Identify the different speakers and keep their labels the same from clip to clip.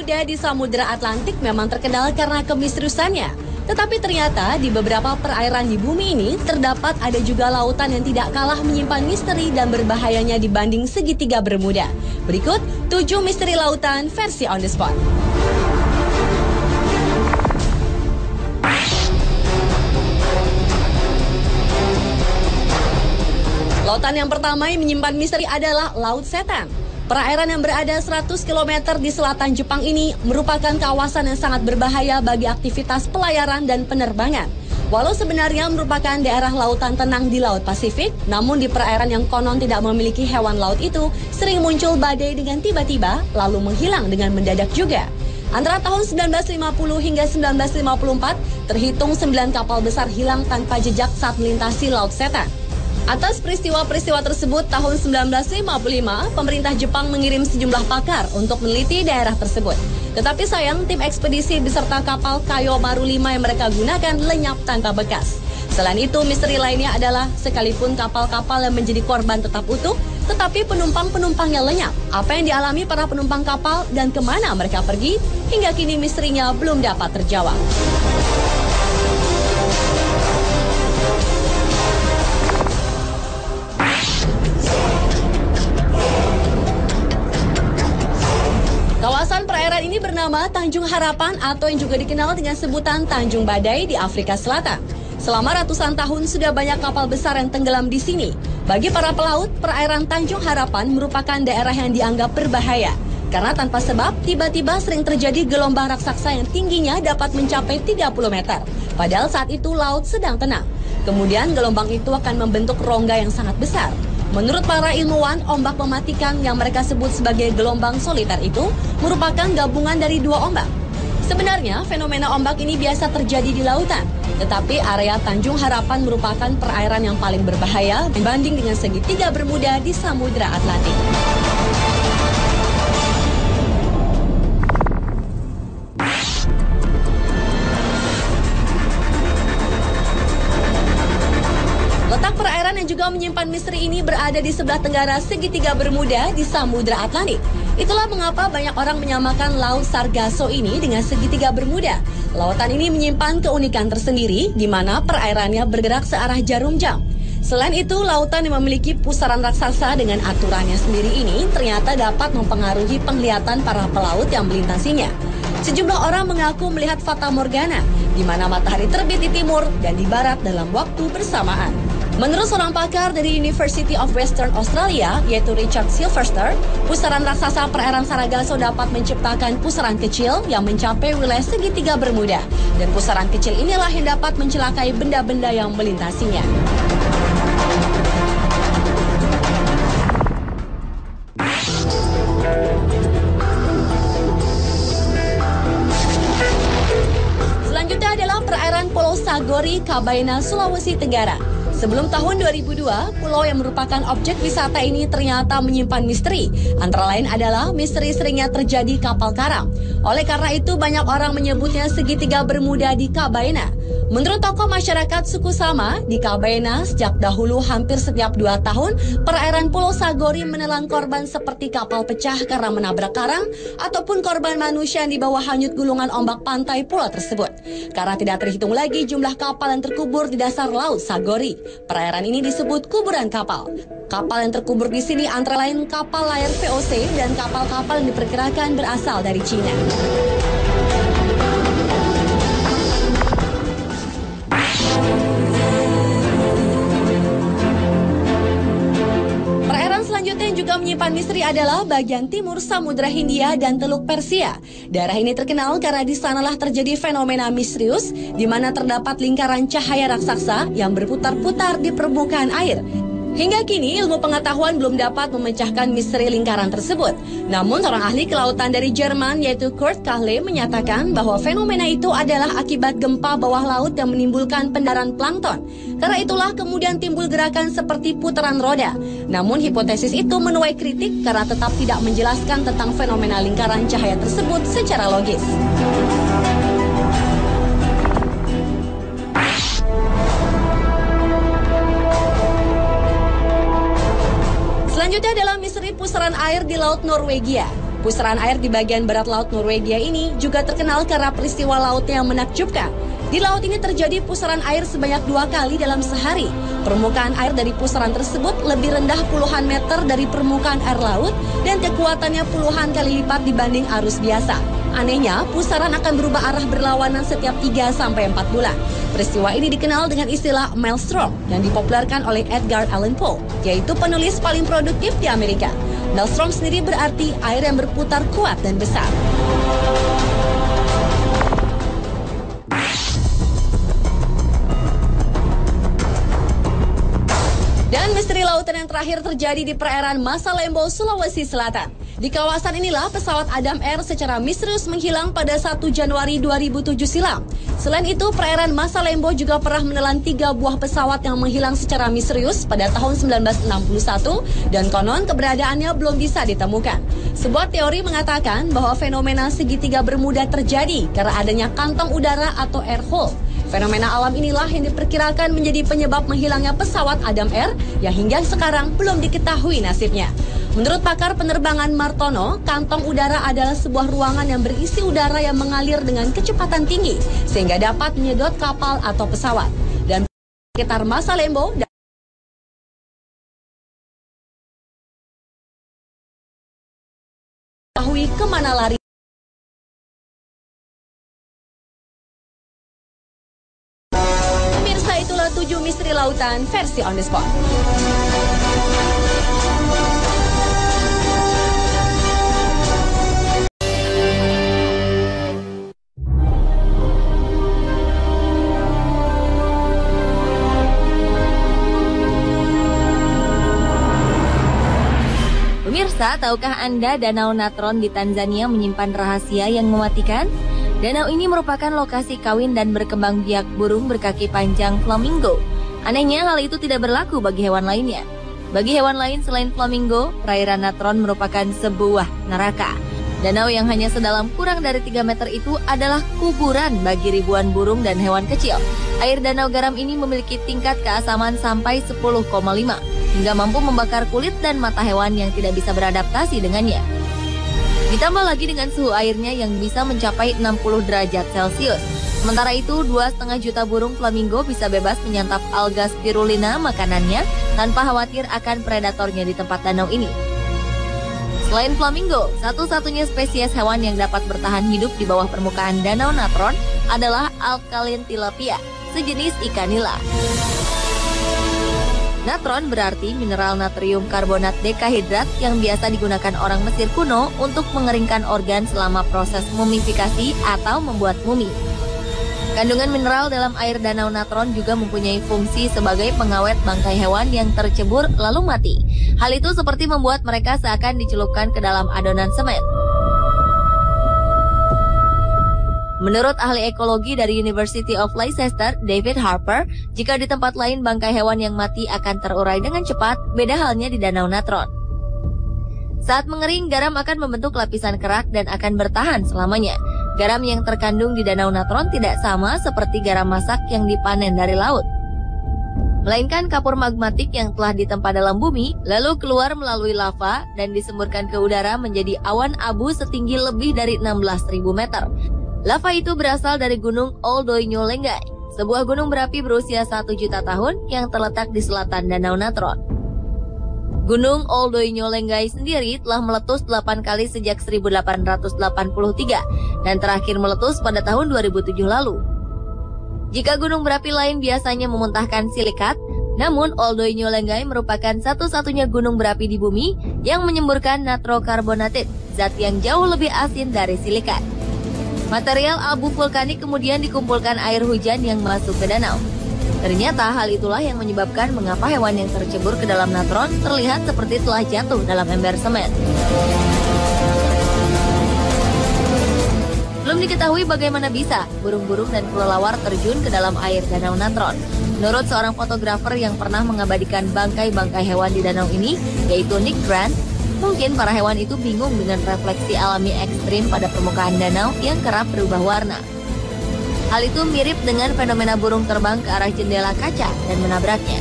Speaker 1: bermuda di Samudra Atlantik memang terkenal karena kemisteriusannya. Tetapi ternyata di beberapa perairan di bumi ini terdapat ada juga lautan yang tidak kalah menyimpan misteri dan berbahayanya dibanding segitiga Bermuda. Berikut 7 misteri lautan versi on the spot. Lautan yang pertama yang menyimpan misteri adalah Laut Setan. Perairan yang berada 100 km di selatan Jepang ini merupakan kawasan yang sangat berbahaya bagi aktivitas pelayaran dan penerbangan. Walau sebenarnya merupakan daerah lautan tenang di Laut Pasifik, namun di perairan yang konon tidak memiliki hewan laut itu, sering muncul badai dengan tiba-tiba, lalu menghilang dengan mendadak juga. Antara tahun 1950 hingga 1954, terhitung 9 kapal besar hilang tanpa jejak saat melintasi Laut Setan. Atas peristiwa-peristiwa tersebut, tahun 1955, pemerintah Jepang mengirim sejumlah pakar untuk meneliti daerah tersebut. Tetapi sayang, tim ekspedisi beserta kapal Kayo Maru 5 yang mereka gunakan lenyap tanpa bekas. Selain itu, misteri lainnya adalah sekalipun kapal-kapal yang menjadi korban tetap utuh, tetapi penumpang-penumpangnya lenyap. Apa yang dialami para penumpang kapal dan kemana mereka pergi, hingga kini misterinya belum dapat terjawab. Kawasan perairan ini bernama Tanjung Harapan atau yang juga dikenal dengan sebutan Tanjung Badai di Afrika Selatan. Selama ratusan tahun sudah banyak kapal besar yang tenggelam di sini. Bagi para pelaut, perairan Tanjung Harapan merupakan daerah yang dianggap berbahaya. Karena tanpa sebab, tiba-tiba sering terjadi gelombang raksasa yang tingginya dapat mencapai 30 meter. Padahal saat itu laut sedang tenang. Kemudian gelombang itu akan membentuk rongga yang sangat besar. Menurut para ilmuwan, ombak mematikan yang mereka sebut sebagai gelombang soliter itu merupakan gabungan dari dua ombak. Sebenarnya, fenomena ombak ini biasa terjadi di lautan. Tetapi area Tanjung Harapan merupakan perairan yang paling berbahaya dibanding dengan segitiga Bermuda di Samudra Atlantik. Letak perairan yang juga menyimpan misteri ini berada di sebelah tenggara segitiga Bermuda di Samudra Atlantik. Itulah mengapa banyak orang menyamakan Laut Sargasso ini dengan segitiga Bermuda. Lautan ini menyimpan keunikan tersendiri di mana perairannya bergerak searah jarum jam. Selain itu, lautan yang memiliki pusaran raksasa dengan aturannya sendiri ini ternyata dapat mempengaruhi penglihatan para pelaut yang melintasinya. Sejumlah orang mengaku melihat fata morgana, di mana matahari terbit di timur dan di barat dalam waktu bersamaan. Menurut seorang pakar dari University of Western Australia, yaitu Richard Silverster, pusaran raksasa perairan Sargasso dapat menciptakan pusaran kecil yang mencapai wilayah segitiga Bermuda. Dan pusaran kecil inilah yang dapat mencelakai benda-benda yang melintasinya. Selanjutnya adalah perairan Pulau Sagori, Kabaina, Sulawesi Tenggara. Sebelum tahun 2002, pulau yang merupakan objek wisata ini ternyata menyimpan misteri. Antara lain adalah misteri seringnya terjadi kapal karam. Oleh karena itu, banyak orang menyebutnya segitiga Bermuda di Kabaina. Menurut tokoh masyarakat suku Sama, di Kabaina sejak dahulu hampir setiap 2 tahun, perairan Pulau Sagori menelan korban seperti kapal pecah karena menabrak karang, ataupun korban manusia yang dibawa hanyut gulungan ombak pantai pulau tersebut. Karena tidak terhitung lagi jumlah kapal yang terkubur di dasar Laut Sagori. Perairan ini disebut kuburan kapal. Kapal yang terkubur di sini antara lain kapal layar VOC dan kapal-kapal yang diperkirakan berasal dari Cina. Perairan selanjutnya yang juga menyimpan misteri adalah bagian timur Samudra Hindia dan Teluk Persia. Daerah ini terkenal karena di sanalah terjadi fenomena misterius di mana terdapat lingkaran cahaya raksasa yang berputar-putar di permukaan air. Hingga kini ilmu pengetahuan belum dapat memecahkan misteri lingkaran tersebut. Namun seorang ahli kelautan dari Jerman yaitu Kurt Kahle menyatakan bahwa fenomena itu adalah akibat gempa bawah laut yang menimbulkan pendaran plankton. Karena itulah kemudian timbul gerakan seperti putaran roda. Namun hipotesis itu menuai kritik karena tetap tidak menjelaskan tentang fenomena lingkaran cahaya tersebut secara logis. Selanjutnya adalah misteri pusaran air di Laut Norwegia. Pusaran air di bagian barat laut Norwegia ini juga terkenal karena peristiwa lautnya yang menakjubkan. Di laut ini terjadi pusaran air sebanyak 2 kali dalam sehari. Permukaan air dari pusaran tersebut lebih rendah puluhan meter dari permukaan air laut dan kekuatannya puluhan kali lipat dibanding arus biasa. Anehnya, pusaran akan berubah arah berlawanan setiap 3-4 bulan. Peristiwa ini dikenal dengan istilah maelstrom yang dipopulerkan oleh Edgar Allan Poe, yaitu penulis paling produktif di Amerika. Maelstrom sendiri berarti air yang berputar kuat dan besar. Dan misteri lautan yang terakhir terjadi di perairan Masalembo, Sulawesi Selatan. Di kawasan inilah pesawat Adam Air secara misterius menghilang pada 1 Januari 2007 silam. Selain itu, perairan Masalembo juga pernah menelan 3 buah pesawat yang menghilang secara misterius pada tahun 1961 dan konon keberadaannya belum bisa ditemukan. Sebuah teori mengatakan bahwa fenomena segitiga Bermuda terjadi karena adanya kantong udara atau air hole. Fenomena alam inilah yang diperkirakan menjadi penyebab menghilangnya pesawat Adam Air yang hingga sekarang belum diketahui nasibnya. Menurut pakar penerbangan Martono, kantong udara adalah sebuah ruangan yang berisi udara yang mengalir dengan kecepatan tinggi sehingga dapat menyedot kapal atau pesawat. Dan sekitar Masalembo diketahui kemana lari. Pemirsa, itulah 7 misteri lautan versi On The Spot.
Speaker 2: Pemirsa, tahukah Anda Danau Natron di Tanzania menyimpan rahasia yang mematikan? Danau ini merupakan lokasi kawin dan berkembang biak burung berkaki panjang flamingo. Anehnya, hal itu tidak berlaku bagi hewan lainnya. Bagi hewan lain selain flamingo, perairan Natron merupakan sebuah neraka. Danau yang hanya sedalam kurang dari 3 meter itu adalah kuburan bagi ribuan burung dan hewan kecil. Air danau garam ini memiliki tingkat keasaman sampai 10,5. hingga mampu membakar kulit dan mata hewan yang tidak bisa beradaptasi dengannya. Ditambah lagi dengan suhu airnya yang bisa mencapai 60 derajat Celcius. Sementara itu, 2,5 juta burung flamingo bisa bebas menyantap alga spirulina makanannya tanpa khawatir akan predatornya di tempat danau ini. Selain flamingo, satu-satunya spesies hewan yang dapat bertahan hidup di bawah permukaan danau Natron adalah alkaline tilapia, sejenis ikan nila. Natron berarti mineral natrium karbonat dekahidrat yang biasa digunakan orang Mesir kuno untuk mengeringkan organ selama proses mumifikasi atau membuat mumi. Kandungan mineral dalam air danau Natron juga mempunyai fungsi sebagai pengawet bangkai hewan yang tercebur lalu mati. Hal itu seperti membuat mereka seakan dicelupkan ke dalam adonan semen. Menurut ahli ekologi dari University of Leicester, David Harper, jika di tempat lain bangkai hewan yang mati akan terurai dengan cepat, beda halnya di danau Natron. Saat mengering, garam akan membentuk lapisan kerak dan akan bertahan selamanya. Garam yang terkandung di danau Natron tidak sama seperti garam masak yang dipanen dari laut, melainkan kapur magmatik yang telah ditempa dalam bumi, lalu keluar melalui lava dan disemburkan ke udara menjadi awan abu setinggi lebih dari 16.000 meter. Lava itu berasal dari gunung Oldoinyolengai, sebuah gunung berapi berusia 1 juta tahun yang terletak di selatan danau Natron. Gunung Oldoinyolengai sendiri telah meletus 8 kali sejak 1883 dan terakhir meletus pada tahun 2007 lalu. Jika gunung berapi lain biasanya memuntahkan silikat, namun Oldoinyolengai merupakan satu-satunya gunung berapi di bumi yang menyemburkan natrokarbonatit, zat yang jauh lebih asin dari silikat. Material abu vulkanik kemudian dikumpulkan air hujan yang masuk ke danau. Ternyata hal itulah yang menyebabkan mengapa hewan yang tercebur ke dalam Natron terlihat seperti telah jatuh dalam ember semen. Belum diketahui bagaimana bisa burung-burung dan kelelawar terjun ke dalam air danau Natron. Menurut seorang fotografer yang pernah mengabadikan bangkai-bangkai hewan di danau ini, yaitu Nick Grant, mungkin para hewan itu bingung dengan refleksi alami ekstrim pada permukaan danau yang kerap berubah warna. Hal itu mirip dengan fenomena burung terbang ke arah jendela kaca dan menabraknya.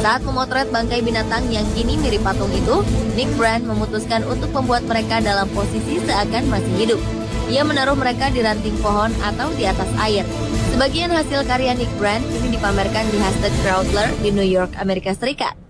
Speaker 2: Saat memotret bangkai binatang yang kini mirip patung itu, Nick Brand memutuskan untuk membuat mereka dalam posisi seakan masih hidup. Ia menaruh mereka di ranting pohon atau di atas air. Sebagian hasil karya Nick Brand kini dipamerkan di Hastert Chrysler di New York, Amerika Serikat.